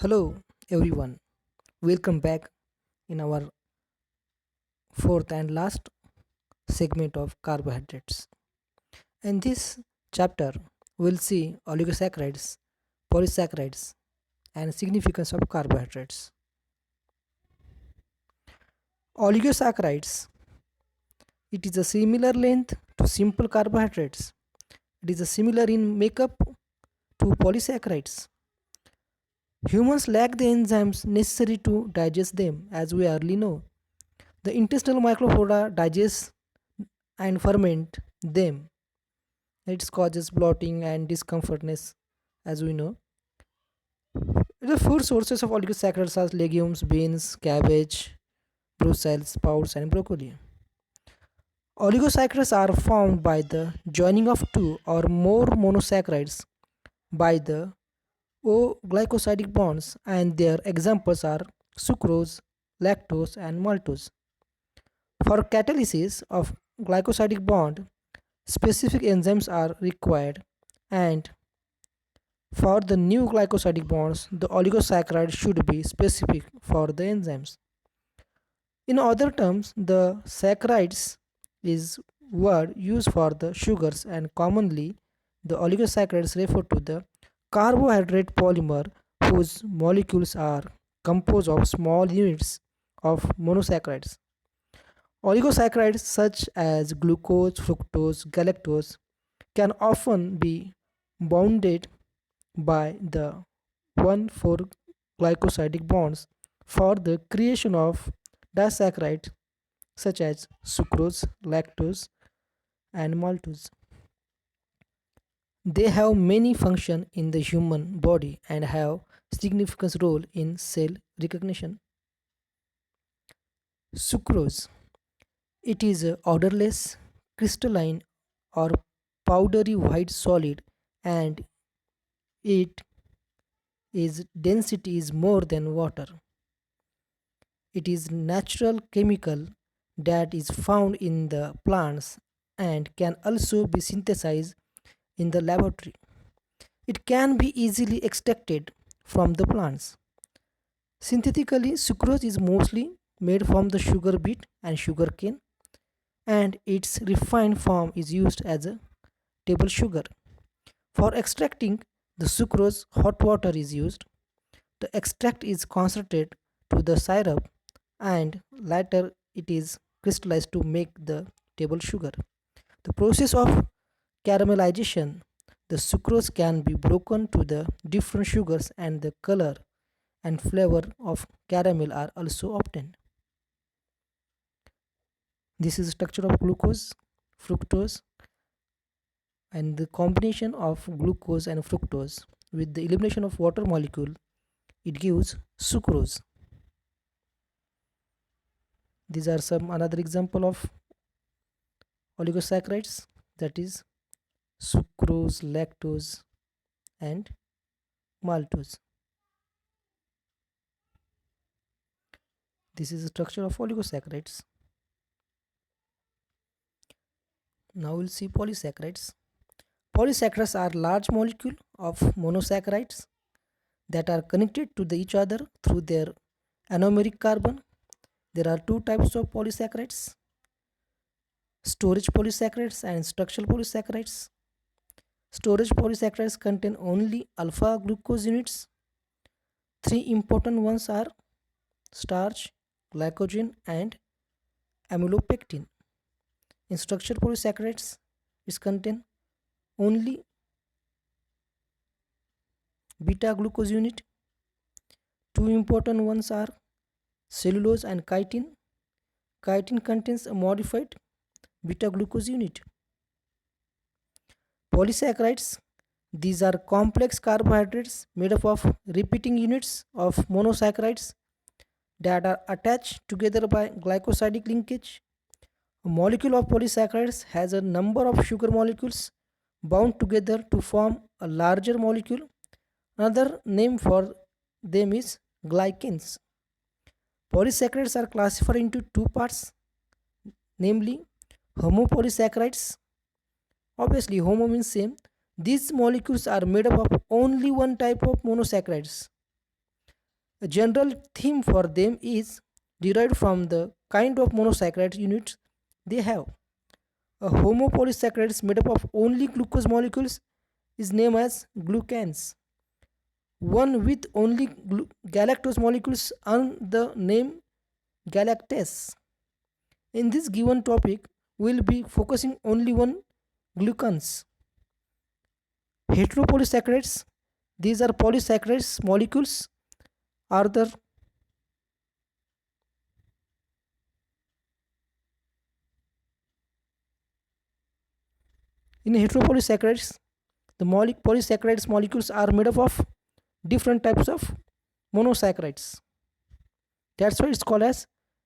Hello, everyone. Welcome back in our fourth and last segment of carbohydrates. In this chapter, we'll see oligosaccharides, polysaccharides, and significance of carbohydrates. Oligosaccharides, it is a similar length to simple carbohydrates. It is a similar in makeup to polysaccharides. Humans lack the enzymes necessary to digest them, as we early know. The intestinal microflora digest and ferment them. It causes bloating and discomfortness, as we know. The food sources of oligosaccharides are legumes, beans, cabbage, Brussels sprouts, and broccoli. Oligosaccharides are formed by the joining of two or more monosaccharides by the O-glycosidic bonds, and their examples are sucrose, lactose, and maltose. For catalysis of glycosidic bond, specific enzymes are required, and for the new glycosidic bonds, the oligosaccharide should be specific for the enzymes. In other terms, the saccharides is word used for the sugars, and commonly the oligosaccharides refer to the carbohydrate polymer whose molecules are composed of small units of monosaccharides. Oligosaccharides such as glucose, fructose, galactose can often be bounded by the 1,4 glycosidic bonds for the creation of disaccharides such as sucrose, lactose, and maltose. They have many functions in the human body and have significant role in cell recognition. Sucrose. It is a odorless, crystalline, or powdery white solid, and its density is more than water. It is natural chemical that is found in the plants and can also be synthesized in the laboratory. It can be easily extracted from the plants. Synthetically, sucrose is mostly made from the sugar beet and sugarcane, and its refined form is used as a table sugar. For extracting the sucrose, hot water is used. The extract is concentrated to the syrup, and later it is crystallized to make the table sugar. The process of caramelization, the sucrose can be broken to the different sugars, and the color and flavor of caramel are also obtained. This is structure of glucose, fructose, and the combination of glucose and fructose with the elimination of water molecule, it gives sucrose. These are some another example of oligosaccharides, that is sucrose, lactose, and maltose. This is the structure of oligosaccharides. Now we'll see polysaccharides. Polysaccharides are large molecule of monosaccharides that are connected to each other through their anomeric carbon. There are two types of polysaccharides: storage polysaccharides and structural polysaccharides. Storage polysaccharides contain only alpha glucose units. Three important ones are starch, glycogen, and amylopectin. In structural polysaccharides, it contain only beta glucose unit. Two important ones are cellulose and chitin. Chitin contains a modified beta glucose unit. Polysaccharides, these are complex carbohydrates made up of repeating units of monosaccharides that are attached together by glycosidic linkage. A molecule of polysaccharides has a number of sugar molecules bound together to form a larger molecule. Another name for them is glycans. Polysaccharides are classified into two parts, namely homopolysaccharides. Obviously, homo means same. These molecules are made up of only one type of monosaccharides. A general theme for them is derived from the kind of monosaccharide units they have. A homopolysaccharide is made up of only glucose molecules is named as glucans. One with only galactose molecules earn the name galactase. In this given topic, we will be focusing only on glucans. Heteropolysaccharides, these are polysaccharides molecules are the in heteropolysaccharides the polysaccharides molecules are made up of different types of monosaccharides. That's why it's called as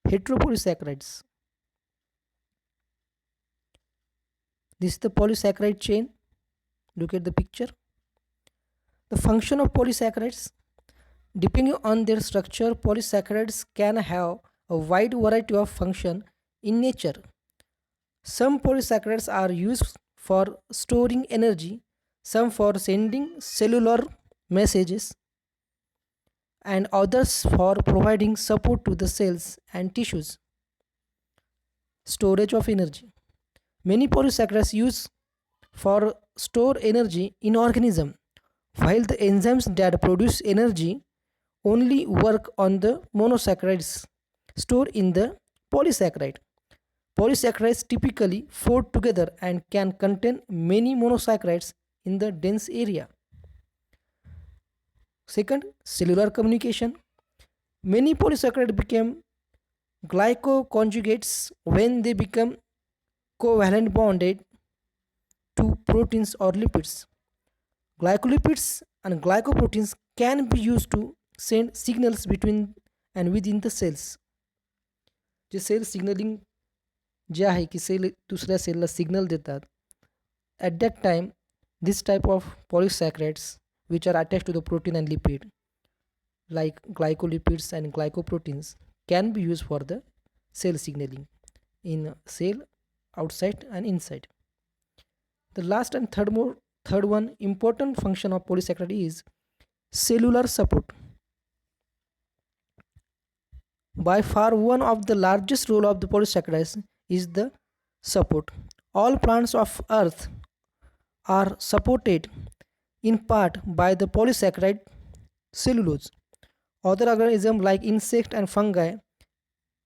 heteropolysaccharides. This is the polysaccharide chain. Look at the picture. The function of polysaccharides, depending on their structure, polysaccharides can have a wide variety of function in nature. Some polysaccharides are used for storing energy, some for sending cellular messages, and others for providing support to the cells and tissues. Storage of energy. Many polysaccharides use for store energy in organism, while the enzymes that produce energy only work on the monosaccharides stored in the polysaccharide. Polysaccharides typically fold together and can contain many monosaccharides in the dense area. Second, cellular communication. Many polysaccharides become glycoconjugates when they become covalent bonded to proteins or lipids. Glycolipids and glycoproteins can be used to send signals between and within the cells. जे cell signaling जे आहे की cell दुसऱ्या सेलला signal देतात. At that time, this type of polysaccharides which are attached to the protein and lipid like glycolipids and glycoproteins can be used for the cell signaling in cell outside and inside. The last and third one important function of polysaccharide is cellular support. By far one of the largest role of the polysaccharides is the support. All plants of earth are supported in part by the polysaccharide cellulose. Other organisms like insects and fungi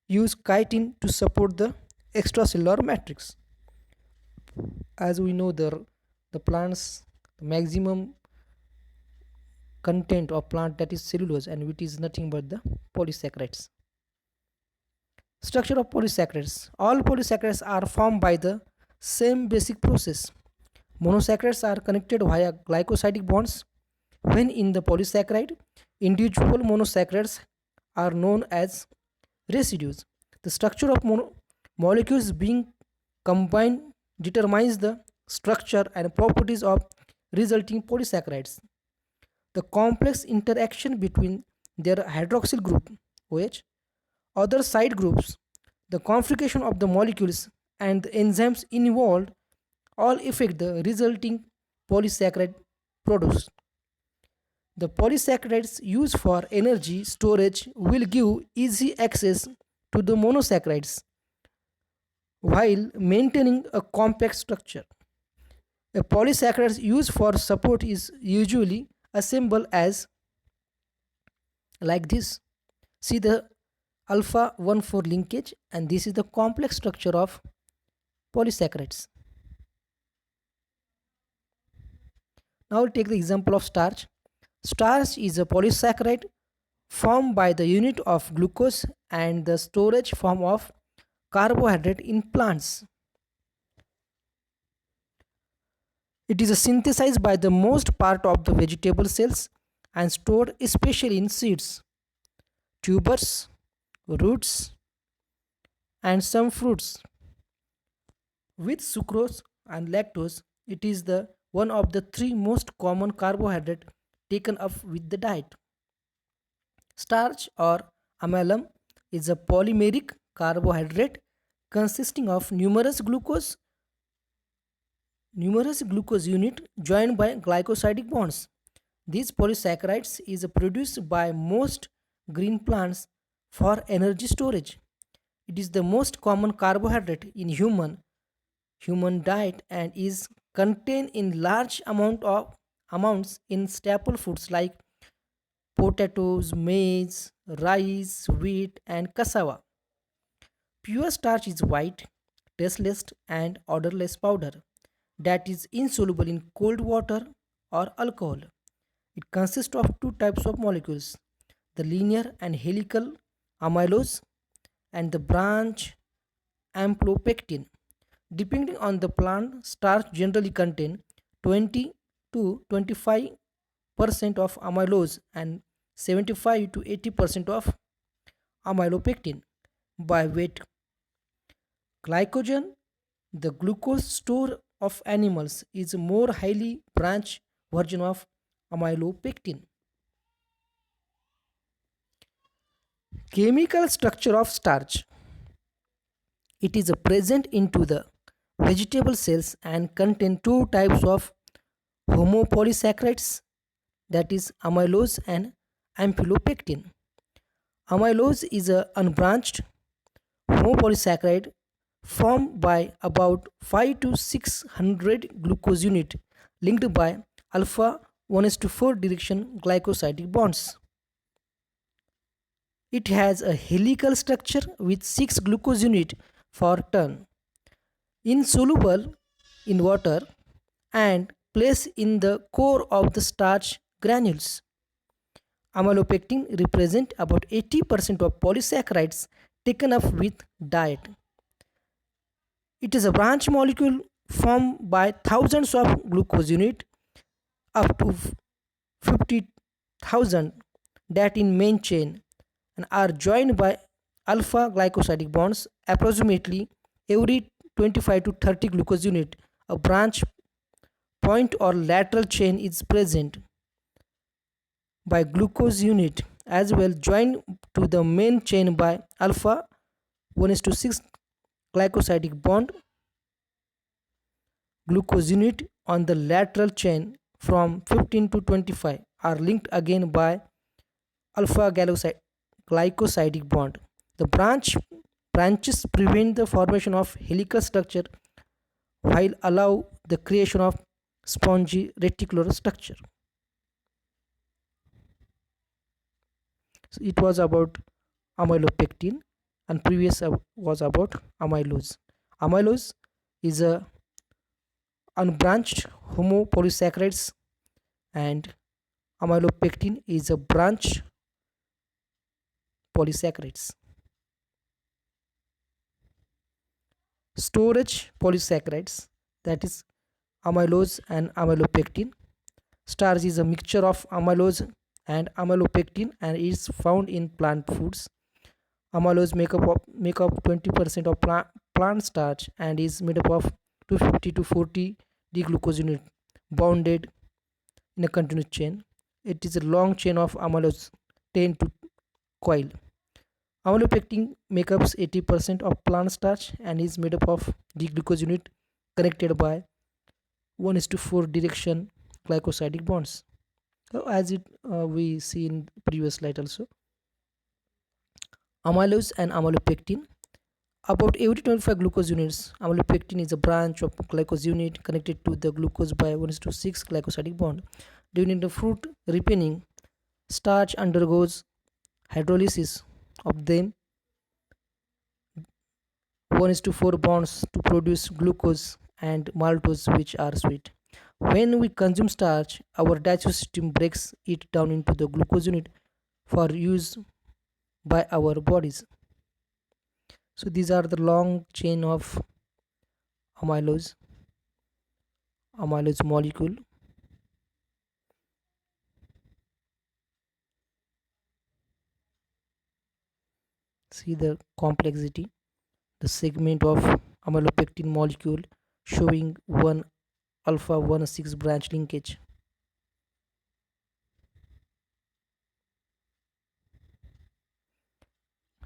use chitin to support the extracellular matrix. As we know, the plants, the maximum content of plant that is cellulose, and which is nothing but the polysaccharides. Structure of polysaccharides. All polysaccharides are formed by the same basic process. Monosaccharides are connected via glycosidic bonds. When in the polysaccharide, individual monosaccharides are known as residues. The structure of molecules being combined determines the structure and properties of resulting polysaccharides. The complex interaction between their hydroxyl group OH, other side groups, the configuration of the molecules, and the enzymes involved all affect the resulting polysaccharide products. The polysaccharides used for energy storage will give easy access to the monosaccharides while maintaining a compact structure. A polysaccharide used for support is usually assembled as like this. See the alpha 1 4 linkage, and this is the complex structure of polysaccharides. Now we'll take the example of starch. Starch is a polysaccharide formed by the unit of glucose and the storage form of carbohydrate in plants. It is synthesized by the most part of the vegetable cells and stored especially in seeds, tubers, roots, and some fruits. With sucrose and lactose, it is the one of the three most common carbohydrate taken up with the diet. Starch or amalgam is a polymeric carbohydrate consisting of numerous glucose unit joined by glycosidic bonds. These polysaccharides is produced by most green plants for energy storage. It is the most common carbohydrate in human diet and is contained in large amounts in staple foods like potatoes, maize, rice, wheat, and cassava. Pure starch is white, tasteless, and odorless powder that is insoluble in cold water or alcohol. It consists of two types of molecules, the linear and helical amylose and the branch amylopectin. Depending on the plant, starch generally contain 20 to 25% of amylose and 75 to 80% of amylopectin. By weight, glycogen, the glucose store of animals, is a more highly branched version of amylopectin. Chemical structure of starch. It is present into the vegetable cells and contain two types of homopolysaccharides, that is amylose and amylopectin. Amylose is a unbranched homopolysaccharide formed by about 5 to 600 glucose unit linked by alpha 1s to 4 direction glycosidic bonds. It has a helical structure with 6 glucose unit for turn, insoluble in water and placed in the core of the starch granules. Amylopectin represent about 80% of polysaccharides taken up with diet. It is a branch molecule formed by thousands of glucose unit up to 50,000 that in main chain and are joined by alpha glycosidic bonds approximately every 25 to 30 glucose unit. A branch point or lateral chain is present by glucose unit as well joined to the main chain by alpha 1 is to 6 glycosidic bond. Glucose unit on the lateral chain from 15 to 25 are linked again by alpha glycosidic bond. The branches prevent the formation of helical structure while allow the creation of spongy reticular structure. So it was about amylopectin and previous was about amylose. Amylose is a unbranched homopolysaccharides and amylopectin is a branch polysaccharides. Storage polysaccharides, that is amylose and amylopectin. Starch is a mixture of amylose and amylopectin and is found in plant foods. Amylose make up 20% of plant starch and is made up of 250 to 40 D-glucose unit bounded in a continuous chain. It is a long chain of amylose 10 to coil. Amylopectin makes up 80% of plant starch and is made up of D-glucose unit connected by 1 is to 4 direction glycosidic bonds. So as it we see in previous slide also, amylose and amylopectin. About every 25 glucose units, amylopectin is a branch of glucose unit connected to the glucose by 1 is to 6 glycosidic bond. During the fruit ripening, starch undergoes hydrolysis of them 1 is to 4 bonds to produce glucose and maltose, which are sweet. When we consume starch, our digestive system breaks it down into the glucose unit for use by our bodies. So these are the long chain of amylose molecule. See the complexity, the segment of amylopectin molecule showing one alpha 1 6 branch linkage.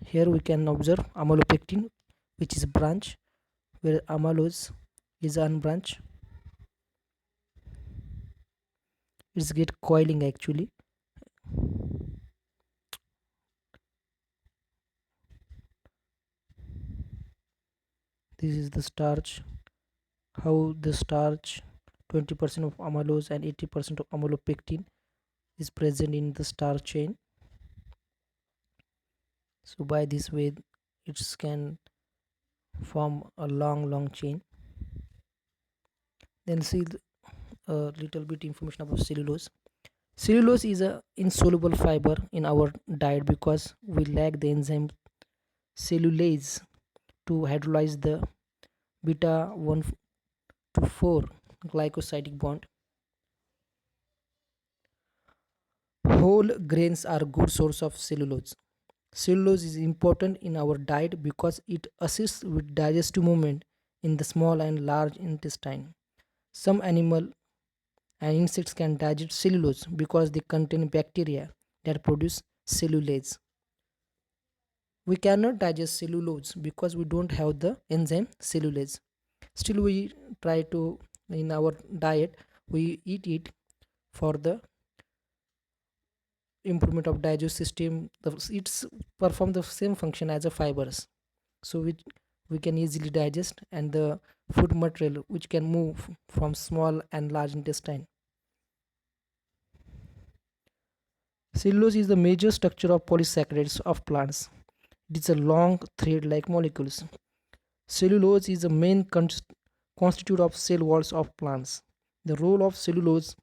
Here we can observe amylopectin, which is branch, where amylose is unbranch. It's get coiling actually. This is the starch, how the starch 20% of amylose and 80% of amylopectin is present in the starch chain. So by this way it can form a long chain. Then see a little bit information about cellulose. Cellulose is a insoluble fiber in our diet because we lack the enzyme cellulase to hydrolyze the beta 1 to 4 glycosidic bond. Whole grains are good source of cellulose. Cellulose is important in our diet because it assists with digestive movement in the small and large intestine. Some animal and insects can digest cellulose because they contain bacteria that produce cellulase. We cannot digest cellulose because we don't have the enzyme cellulase. Still, we try to, in our diet, we eat it for the improvement of digestive system. It's perform the same function as a fibers, so we can easily digest, and the food material which can move from small and large intestine. Cellulose is the major structure of polysaccharides of plants. It is a long thread-like molecules. Cellulose is the main constitute of cell walls of plants. The role of cellulose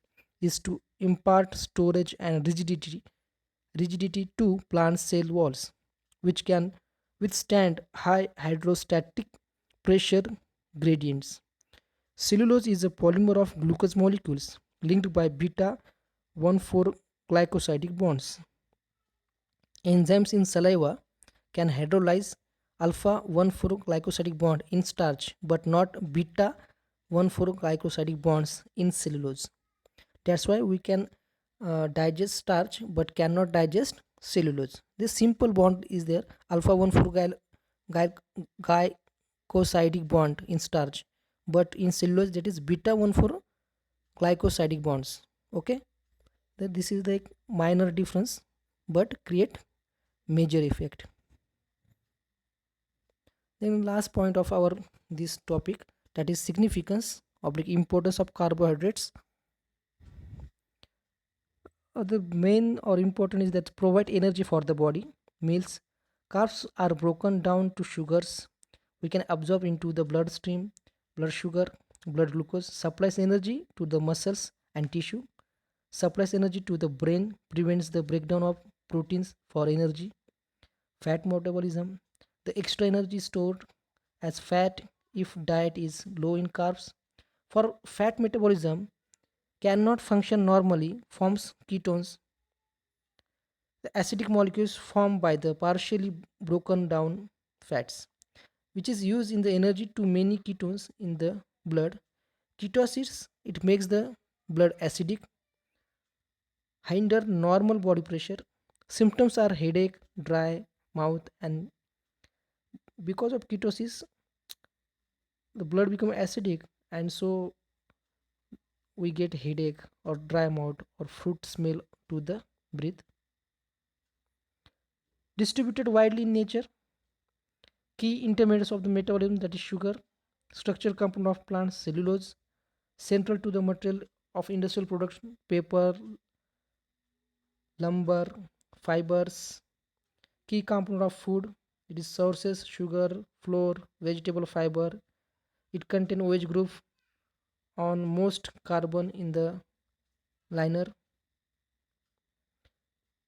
is to impart storage and rigidity to plant cell walls, which can withstand high hydrostatic pressure gradients. Cellulose is a polymer of glucose molecules linked by beta 1,4 glycosidic bonds. Enzymes in saliva can hydrolyze alpha 1,4 glycosidic bond in starch but not beta 1,4 glycosidic bonds in cellulose. That's why we can digest starch but cannot digest cellulose. This simple bond is there, alpha 1,4 glycosidic bond in starch, but in cellulose that is beta 1,4 glycosidic bonds. Okay, that this is the minor difference but create major effect. Then last point of our this topic, that is significance of the importance of carbohydrates. The main or important is that provide energy for the body. Meals, carbs are broken down to sugars we can absorb into the bloodstream. Blood sugar, blood glucose supplies energy to the muscles and tissue, supplies energy to the brain, prevents the breakdown of proteins for energy. Fat metabolism, the extra energy stored as fat if diet is low in carbs. For fat metabolism cannot function normally, forms ketones. The acidic molecules formed by the partially broken down fats, which is used in the energy to many ketones in the blood. Ketosis, it makes the blood acidic, hinder normal body pressure. Symptoms are headache, dry mouth, and because of ketosis, the blood become acidic, and so we get headache or dry mouth or fruit smell to the breath. Distributed widely in nature, key intermediates of the metabolism, that is sugar, structural component of plants, cellulose, central to the material of industrial production, paper, lumber, fibers, key component of food, it is sources, sugar, flour, vegetable fiber. It contain OH group on most carbon in the liner.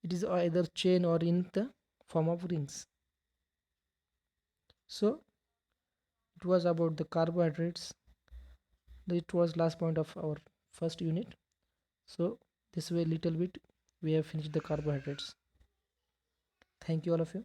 It is either chain or in the form of rings. So it was about the carbohydrates. It was last point of our first unit. So this way little bit we have finished the carbohydrates. Thank you all of you.